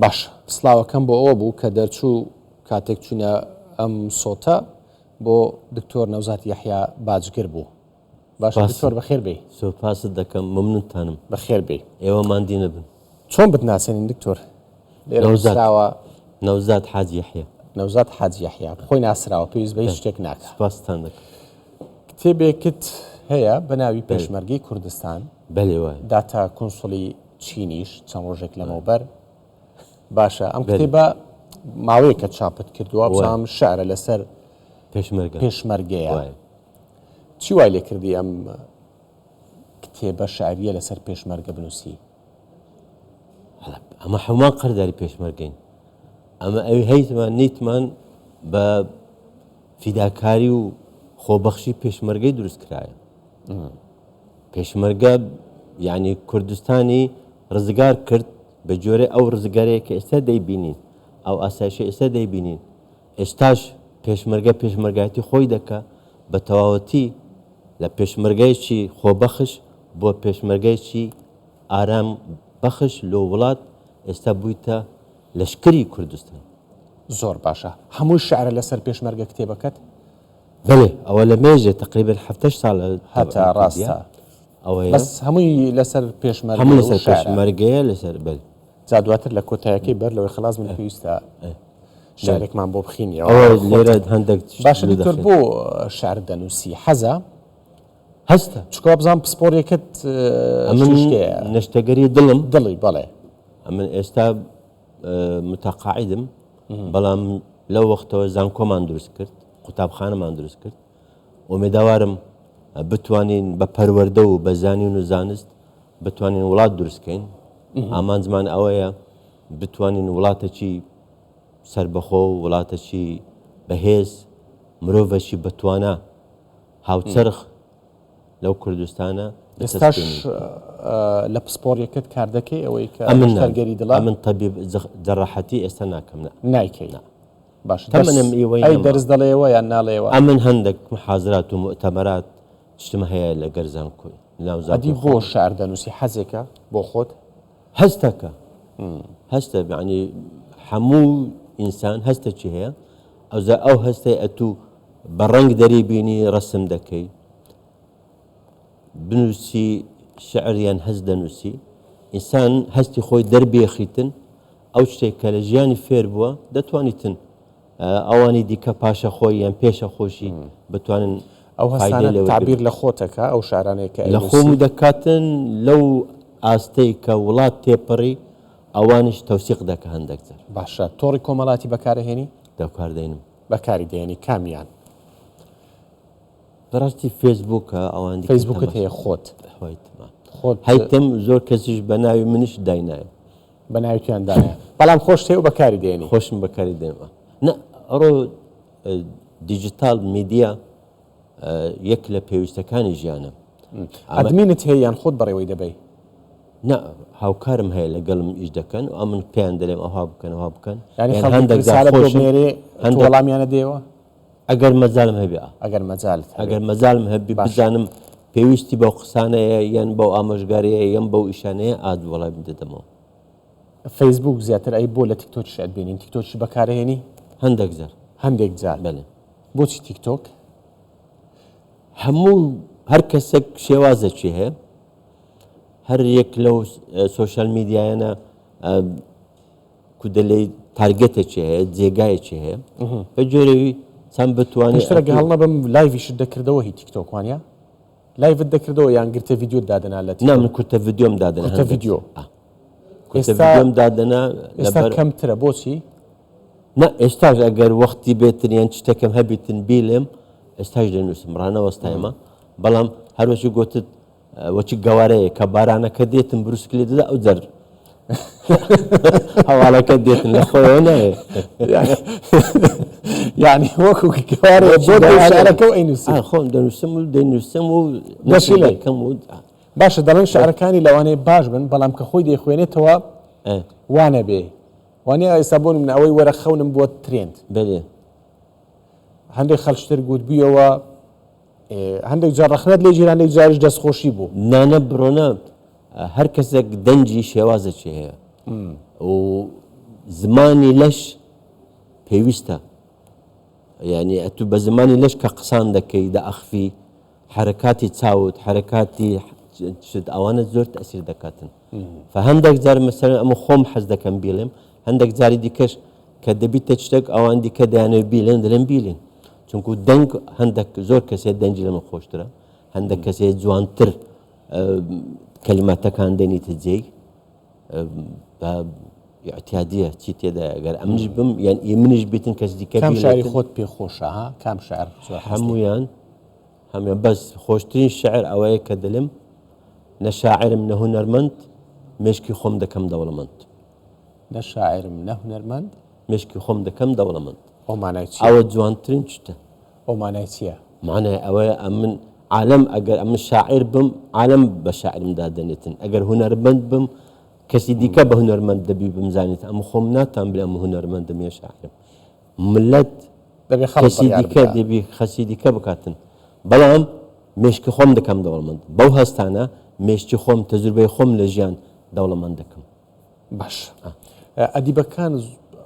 باش سلااوەکەم بۆ ئەوە بوو کە دەرچوو کاتێک چوونە ئەم سۆتە بۆ دکتۆر نەوزات یەحیا باجگر بوو. باش دکتۆر بەخێر بێ. سوپاست دەکەم مەمنونتانم. بەخێر بێ. ئێوە ماندی نەبن. چۆن بتناسێنین دکتۆر؟ لێرەوە نەوزات حاجی یەحیا. نەوزات حاجی یەحیا خۆی ناسراوە پێویست بە هیچ شتێک ناکات. سوپاستان دەکەم. کتێبێکت هەیە بە ناوی پێشمەرگەی کوردستان. بەڵێ وایە. داتا کۆنسوڵی چینیش چەند ڕۆژێک لەمەوبەر. باشە ئەم کتێبە ماوەیە کە چاپت کردووە بزانم شعرە لەسەر پێشمەرگەیە. چی وای لێ کردی ئەم کتێبە شعریە لەسەر پێشمەرگە بنووسی؟ ئەمە هەمووان قەرداری پێشمەرگەین. ئەمە ئەوی هەیتمان نیتمان بە فیداکاری و خۆبەخشی پێشمەرگەی دروست کرایە. پێشمەرگە یعنی کوردستانی ڕزگار کرد بە جۆرە ئەو ڕزگارەیە کە ئێستا دەیبینین، ئەو ئاسایشە ئێستا دەیبینین. ئێستاش پێشمەرگایەتی خۆی دەکا بە تەواوەتی لە پێشمەرگایکی خۆبەخش بۆ پێشمەرگایکی ئارام بەخش لۆ وڵات ئێستا بوویتە لەشکری کوردستان. زۆر باشە. هەموو شعرە لەسەر پێشمەرگە کتێبەکەت؟ بەڵێ ئەوە لە مێژێ تقریبا 7 ساڵ هەتا ڕاستە. بەس هەمووی لەسەر پێشمەرگە هەموو لەسەر پێشمەرگەیە لەسەر بەل. جا دواتر لە کۆتایەکەی بەر لەوەی خلاص من پێویستە شعرێکمان بۆ بخینیەوە. لێرە هەندێک باشە دکتۆر بۆ شعر دەنووسی حەزە؟ هەستە چکۆ بزانم پسپۆرێکت نەشتەگەری دڵم دڵی بەڵێ. ئەمن ئێستا متەقاعدم بەڵام لەو وەختەوە زانکۆمان دروست کرد، قوتابخانەمان دروست کرد. ئومێداوارم بتوانین بە پەروەردە و بە زانین و زانست بتوانین وڵات دروستکەین. ئامانجمان ئەوەیە بتوانین وڵاتێکی سربەخۆ و وڵاتێکی بەهێز مرۆڤێکی بەتوانە هاوچەرخ لەو کوردستانە. ئێستاش لە پسپۆرێکت کار دەکەی ئەوەی کە شەرگەری دڵە؟ من تەبیب جەراحەتی ئێستا ناکەم. نایکەی؟ باش تەمەنم ئێوەی ئەی دەرز دەڵێەوە یان ناڵێەوە؟ ئەمن هەندێک محازرات و مؤتەمەرات شتم هەیە لە گەرزانکۆی ئەدی بۆ شعر دەنووسی حەزێکە بۆ خۆت؟ هەستەکە هەستە یعنی هەموو ئینسان هەستێکی هەیە. ئەو هەستەی ئەتوو بە ڕەنگ دەریبینی ڕەسم دەکەی بنووسی شعریان هەست دەنووسی. ئینسان هەستی خۆی دەربێخیتن ئەو شتێک کە لە ژیانی فێر بووە دەتوانیتن ئەوانی دیکە پاشە خۆی یان پێشە خۆشی بتوانن ئەو هەستانە تعبیر لە خۆتەکە ئەو شارانێکە لە خۆم دەکاتن لەو ئاستەی کە وڵات تێپەڕی ئەوانش تەوسیق دەکە هەندێک جار. باشە تۆڕی کۆمەڵاتی بەکارهێنی؟ دەکاردێنم. بەکاری دێنی کامیان؟ بەڕاستی فێسبووکە ئەوان فەیسبووکت هەیە خۆت هەیتم زۆر کەسیش بە ناوی منش داینایە بە ناویان داە بەڵام خۆش تێ و بەکاری دێنی؟ خۆشم بەکاری دێنەوە. نە ئەڕۆ دیجیتال میدیا یەک لە پێویستەکانی ژیانە. ئەدمینت هەیە یان خۆت بەڕێوەی دەبەی؟ نە هاوکارم هەیە لەگەڵم ئیش دەکەن و ئەمن پێیان دەڵێم ئەوها بکەن ئەوها بکەن. هەندێک وەڵامیانە دێوە؟ ئەگەر مەجالم هەبێ ئەگەر مەجالم هەبی بزانم پێویستی بەو قسانەیە یان بەو ئامۆژگاریە یان بەو ئیشانەیە ئاد وەڵامی دەدەمەوە. فەیسبووک زیاتر ئەی بۆ لە تیکتۆکیش ئەتبینین؟ تیکتۆکی بەکارهێنی؟ هەندێک جار. بەڵێ. بۆچی تیکتۆک؟ هەموو هەر کەسێک شێوازێکی هەیە. هەر یەک لەو سۆشال میدیایانە کودەلەی تارگێتێکی هەیە جێگایەکی هەیە بە جۆرەوی چەند بتوانێت شتێک هەڵ نەبم لایڤیشت دەکردەوە هی تیکتۆک وانە؟ لایڤت دەکردەوە یان گرتە ڤیدیۆت دادەنا لە من کورتە ڤیدیۆم دادەنا ڤیدیۆ ڤیدیۆم دادەنا ئێستا کەمترە بۆچی؟ نە ئێستاش ئەگەر وەختی بێتن یان شتێکم هەبیتن بیلێم ئێستاش دەنووسم ڕانەوەستایمە. بەڵام هەروەشی گوتت وەچی گەوارەیە کە بارانەکە دێتن بروسکلی دەدا ئەو جەر هەواڵەکە دێتن لە خۆیەوە نایە یعنی وەکو شارەکە و ئەینووسی خۆم دەنووسم و دەینووسم و نەشیلەکەم و باشە دەڵێن شعرەکانی لەوانەیە باش بن بەڵام کە خۆی دەیخوێنێتەوە وانە بێ وانێ ئێستا بۆ من ئەوەی وەرە خەونم بۆ ترێند. بەێ هەندێک خەڵشتر گوت بوویەوە هەندێک جار ڕەخنەت لێ جیران هەندێک جاریش دەستخۆشی بوو. نانە بڕۆنە هەر کەسێک دەنجی شێوازەکی هەیە و زمانی لەش پێویستە یعنی ئەتو بە زمانی لەش کە قسان دەکەی دەئەخفی حرکاتی چاوت حرکاتی ئەوانە زۆر تەسیر دەکاتن فهەندێک جار مەسەلەن ئەمە خۆم حەز دەکەم بیڵێم هەندێک جاری دیکەش کە دەبیتە شتێک ئەوان دیکە دەیانەوێت بیڵێن دەڵێن بیڵێن چونکو دەنگ هەندێک زۆر کەسێک دەنجی لەمە خۆشترە هەندێک کەسێک جوانتر کەلیماتەکان دێنیتە جێی بە اعتیادیە چی تێدا ئەگەر ئەمنش بم یان منش بێتن کەس دیکە کام شاعری خۆت پێخۆشە ها کام شاعر هەمویان بەس خۆشترین شعر ئەوەیە کە دلم نە شاعرم نە هونەرمەند مێشکی خۆم دەکەم دەوڵەمەند نە شاعرم نە هونەرمەند مێشکی خۆم دەکەم دەوڵەمەند ئەو چی ئەوە جوانترین شتە ئەو مانای چییە معنای ئەوەیە ئەمن عالم ئەگەر ئەمن شاعر بم عالم بە شاعرمدا دەنێتن ئەگەر هونەرمەند بم کەسی دیکە بە هونەرمەند دەبی بمزانێت ئەمە خۆم ناتان بڵێ ئەمە هونەرمەندم یە شاعرم ملت کەسی دیکە دەبی خەسی دیکە بکاتن بەڵام مێشکی خۆم دەکەم دەوڵەمەند بەو هەستانە مێشتی خۆم تەجروبەی خۆم لە ژیان دەوڵەمەند دەکەم باش ئەدیبەکان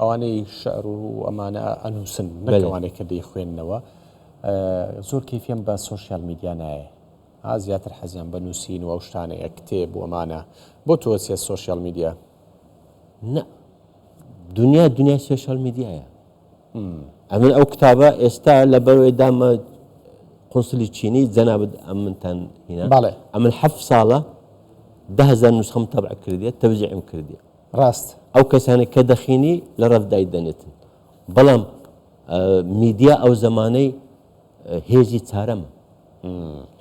ئەوانەی شعر و ئەمانە ئەنووسن نەکەوانێک کە دەیخوێننەوە زۆر کەیفیان بە سۆشیال میدیا نایە زیاتر حەزیان بە نووسین و ئەو شتانەیە کتێب و ئەمانە بۆ تۆ چیە سۆشیال میدیا دنیای سۆشیال میدیایە ئەمن ئەو کتابە ئێستا لە بەرەوەی دامە قونسلی چینی جەنابەت ئەمنتان هینا ئەمن 7 ساڵە 10,000 نوسخەم تەبع کردێت تەوزیعم کردێ ڕاست ئەو کەسانێک کە دەخینی لە ڕەفدای دەنێتن بەڵام میدیا ئەو زمانەی هێزی چارەمە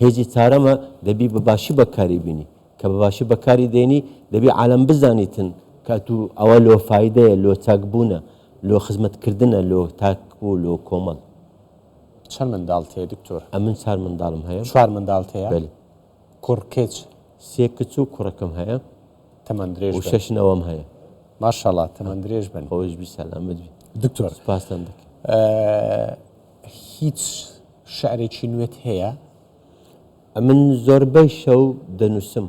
هێزی چارەمە دەبی بەباشی بەکاری بینی کە بەباشی بەکاری دێنی دەبی عالم بزانیتن کە تو ئەوە لۆ فایدەیە لۆ چاکبوونە لۆ خزمەتکردنە لۆ تاکبوو لۆ کۆمەڵ چەند منداڵ هەیە دکتۆر ئەمن 4 منداڵم هەیە 4 منداڵ هەیە کوڕ کچ 3 کچ و کوڕەکەم هەیە تەمەن درێژ و 6 نەوەم هەیە ماشەڵڵا تەمەن درێژ بن خۆش بی سەلامەت بی دکتۆر سپاسان دەکەم هیچ شعرێکی نوێت هەیە من زۆربەی شەو دەنووسم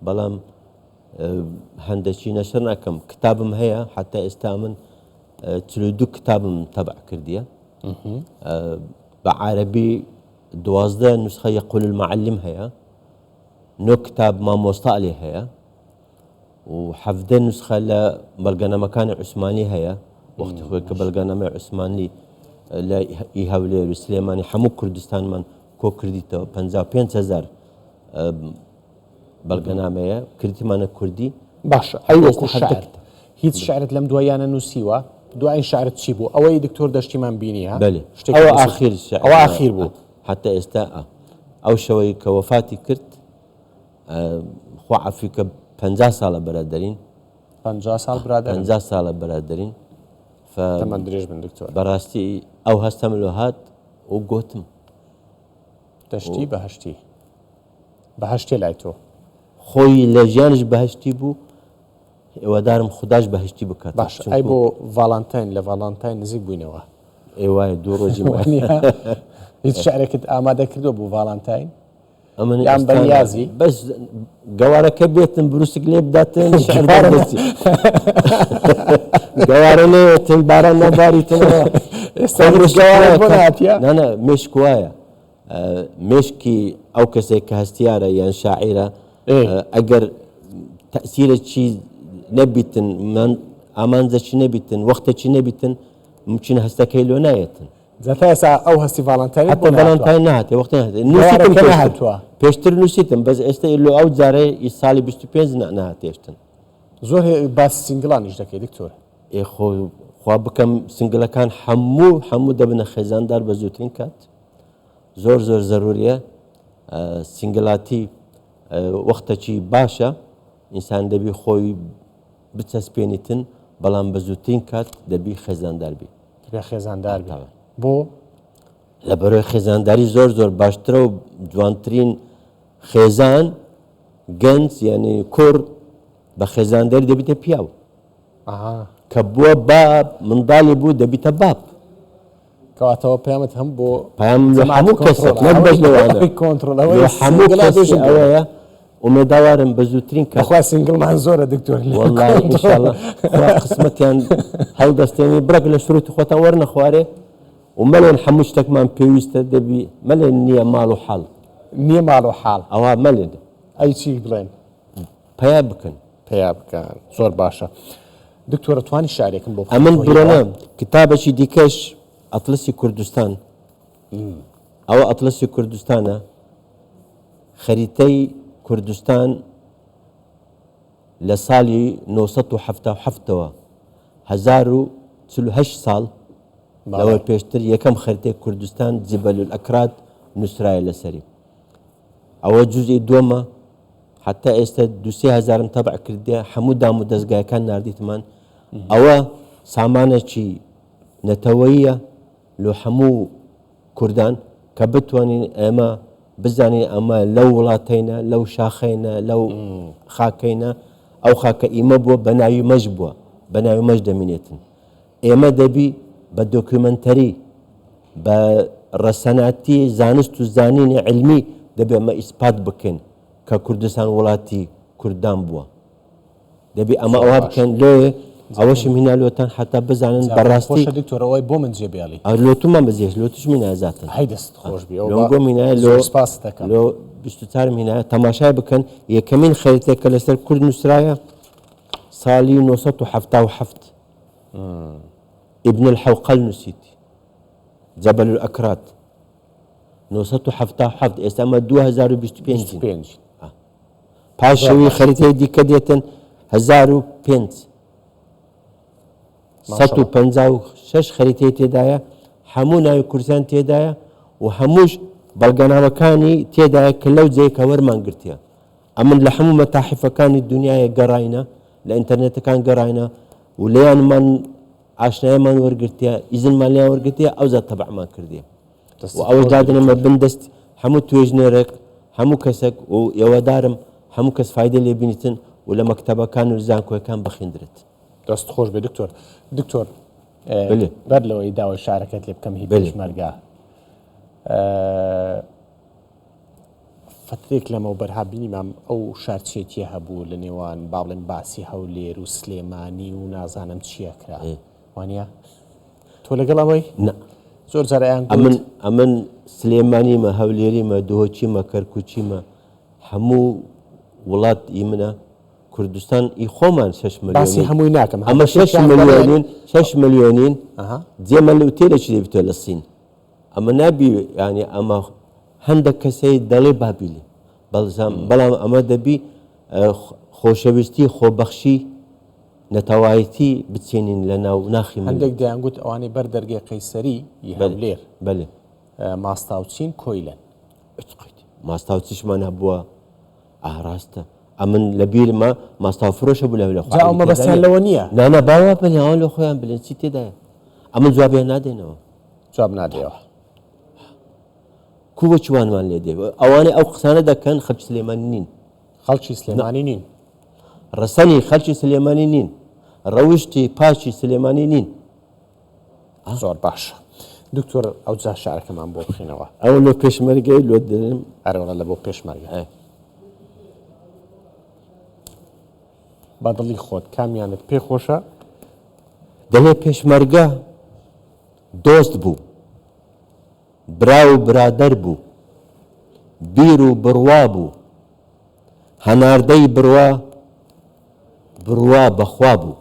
بەڵام هەندێکی نەشر ناکەم کتابم هەیە حتا ئێستا من 42 کتابم تەبع کردیە بە عەرەبی 12 نوسخە یەقول المعلم هەیە 9 کتاب مامۆستا لێ هەیە و 17 نوسخە لە بەڵگەنامەکانی عوسمانی هەیە وەختی خۆی کە بەڵگەنامەی عوسمانی لە ئیهەولێر و سلێمانی هەموو کوردستانمان کۆ کردیتەوە 55,000 بەڵگەنامەیە کردیمانە کوردی باشە هیچ شعرت لەم دوایانە نووسیوە دوای شعرت چی بوو ئەوەی دکتۆر دەشتیمان بینی ها ئەوە ئاخیر بوو حتا ئێستا ئەو شەوەی کە وەفاتی کرد خوا عەفوی کە 50 ساڵە بەرادەرین 50 ساڵ برادەر 50 ساڵە بەرادەرین تەمەن درێژ بن دکتۆر بەڕاستی ئەو هەستەم لۆ هات و گوتم دەشتی بەهشتی بەهشتێ لای تۆ خۆی لە ژیانش بەهشتی بوو ئێوەدارم خودداش بەهشتی بکات باش ئەی بۆ ڤاڵانتاین لە ڤاڵانتاین نزیک بووینەوە ئێوایە دوو ڕۆژی هیچ شعرێکت ئامادە کردو بوو ڤاڵانتاین ئەمە بەنیازی بەس گەوارەکە بێتن بروسک لێ بداتن گەوارە نێتن باران نەباریتەوە نانە مێشک وایە مێشکی ئەو کەسێک کە هەستیارە یان شاعیرە ئەگەر تەسیرێکی نەبیتن ئامانجەکی نەبیتن وەختێکی نەبیتن ممکنە هەستەکەی لۆ نایەتن زەتا ئێستا ئەو هەستی ڤاڵانتاین ڤاڵانتاین نهاتێ وەختی نهاتێ پێشتر نووسیتم بەس ئێستا لۆ ئەو جارەی ئی ساڵی 25 نهاتێشتن زۆر باسی سینگڵانیش دەکەی دکتۆر خوا بکەم سنگلەکان هەموو دەبنە خێزاندار بە زووترین کات زۆر زەروریە سنگلاتی وەختێکی باشە ئینسان دەبی خۆی بچەسپێنیتن بەڵام بە زووترین کات دەبی خێزاندار بی خێزاندار بۆ لە بەرەوەی خێزانداری زۆر باشترە و جوانترین خێزان گەنج یعنی کوڕ بە خێزانداری دەبیتە پیاو کە بووە باب منداڵی بوو دەبیتە باب کەواتەوە پەیامت هەم بۆ پەیام لە هەموو کەسێک نەک بەش لەوانە هەموو کەسێک ئەوەیە ومێداوارم بە زووترین کات بەخوا سینگڵمان زۆرە دکتۆر والله ئینشاءالله خوا قسمەتیان هەڵدەستێنی بڕێک لە شروعی خۆتان وەرنە خوارێ و مەلێن هەموو شتێکمان پێویستە دەبی مەلێن نییە ماڵ و حاڵ نییە ماڵ و حاڵ ئەوە مەلێن ئەی چی بڵێن پیا بکەن پێیا بکەن زۆر باشە دکتۆرە توانی شارێکم بۆ ئەمن بڕۆنە کتابێکی دیکەش ئەتلسی کوردستان ئەوە ئەتلسی کوردستانە خەریتەی کوردستان لە ساڵی 1970ەوە 1940 ساڵ لەوە پێشتر یەکەم خەریتەی کوردستان جبەل الئەکراد نووسرایە لەسەری ئەوە جوزئی دووەمە حتا ئێستا 2000 تەبع کردێ هەموو دام و دەستگایەکان نردیتمان ئەوە سامانێکی نەتەوەییە لە هەموو کوردان کە بتوانین ئێمە بزانین ئەمە لەو وڵاتەینە لەو شاخەینە لەو خاکەینە ئەو خاکە ئیمە بووە بە ناوی مەژ بووە بە ناوی مەژ دەمێنێتن ئێمە دەبی بە دۆکیومنتەری بە ڕەسەناتی زانست و زانینی علمی دەبێ ئەمە ئیسپات بکەین کە کوردستان وڵاتی کوردان بووە دەبی ئەمە ئەوە بکەن لێ ئەوەشم هینالۆتان حتا بزانن بەڕاستی دکتۆرەوەی بۆ من جێبیاڵی لۆتومان بەزیێش لۆتشمی نازاتن هەی دەست خۆش بێ لۆنگۆ مینایە لۆ 24 مینایە تەماشای بکەن یەکەمین خەریتێکە لەسەر کورد نووسرایە ساڵی 1977 ابن الحوقل نووسیتی جەبەل الئەکراد 1977 ئێستا ئەمە 2025 پاشەوی خەریتەی دیکە دێتن 1005 156 خەریتەی تێدایە هەموو ناوی کورسان تێدایە و هەمووش بەڵگەنامەکانی تێدایە کە لەو جێیکە وەرمان گرتیە ئەمن لە هەموو مەتاحفەکانی دنیاە گەڕاینە لە ئینتەرنێتەکان گەڕاینە و لەیانمان ئاشنایەمان وەرگرتیە ئیزنمان لیان وەرگرتیە ئەوزە تەبعمان کردیە و ئەوەش دادنێمە بندەست هەموو توێژنێرێک هەموو کەسێک و ئێوەدارم هەموو کەس فایدە لێ بینیتن و لە مەکتەبەکان و زانکۆیەکان بخیندرێت دەست خۆش بێ دکتۆر بەر لەوەی داوای شارەکەت لێ بکەم هی پێشمەرگا فترێک لەمە بەرهابینی مام ئەو شارچێتیە هەبوو لە نێوان باڵێن باسی هەولێر و سلێمانی و نازانم چیە کرا وانە تۆ لەگەڵ ئەوەی زۆر جارەیان ئەمن سلێمانیمە هەولێریمە دۆچیمە کەرکوچیمە هەموو وڵات ئی منە کوردستان ئی خۆمان 6 باسی هەمووی ناکەم ئەمە 6 ملیۆنین جێمە لەو تێلێکی دەبێتە لە سین ئەمە نابی ینی ئەمە هەندێک کەسەی دەڵێ بابیلی بەڵام ئەمە دەبی خۆشەویستی خۆبەخشی نەتەوایەتی بچێنین لە ناو ناخی هەندێک دەیانگوت ئەوانەی بەر دەرگای قەیسەری هەولێر ماستاوچین کۆیلەن ماستاوچیشمان هەبووە ئاراستە ئەمن لە بیرمە ماستاو فرۆشە بوو لە ئەمە بەستان لەوە نییە نانە باوە بنیاوە لە خۆیان بلێن چی تێدایە ئەمن جوابیان نادێنەوە جواب نادێەوە کووە چوانمان لێ دێ ئەوانەی ئەو قسانە دەکەن خەڵکی سلێمانی نین خەڵکی سلێمانی نین ڕسەنی خەڵکی سلێمانی نین ڕەوشتی پاچی سلێمانی نین زۆر باشە دکتۆر ئەو جا شارەکەمان بۆ بخینەوە ئەو لە پێشمەرگەی لۆ دێنم ئەرەوە لە بۆ پێشمەرگە بەدڵی خۆت کامیانت پێ خۆشە دەڵێ پێشمەرگە دۆست بوو برا و برادەر بوو بیر و بڕوا بوو هەناردەی بڕوا بەخوا بوو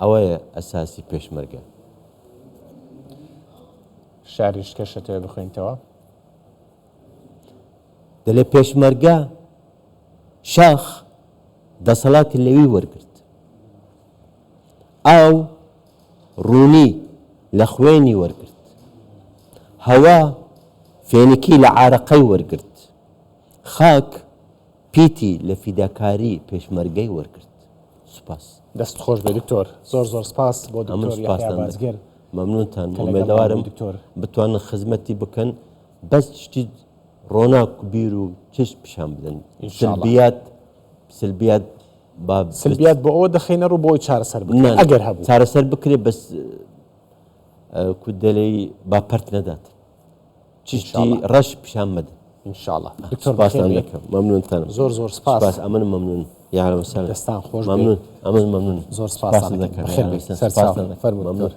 ئەوەیە ئەساسی پێشمەرگە شاریش کەشەتەوە بخوێنیتەوە دەڵێ پێشمەرگە شاخ دەسەڵاتی لەوی وەرگرت ئاو ڕوونی لە خوێنی وەرگرت هەوا فێنکی لە عارەقەی وەرگرت خاک پیتی لە فیداکاری پێشمەرگەی وەرگرت سوپاس دەست خۆش بێ دکتۆر زۆر سپاس بۆ دکتۆر یحیا بازگەر مەمنونتان ئومێدەوارم بتوانن خزمەتی بکەن بەس شتی ڕۆناک و بیر و چشت پیشان بدەن سلبیات بۆ ئەوە دەخینە ڕوو بۆی چارەسەر بکەن ئەگەر هەبوو چارەسەر بکرێ بەس کودەلەی با پەرت نەدات چشتی ڕەش پیشان مەدە انشاء الله سپاس دەکەم مەمنونتان زۆر سپاس ئەمن مەمنون یاڵە دەستان خۆش مەمنون ئەمن مەمنون زۆر سپاس دەکەم بەخێر بێت. سەرچاو. فەرموو. مەمنون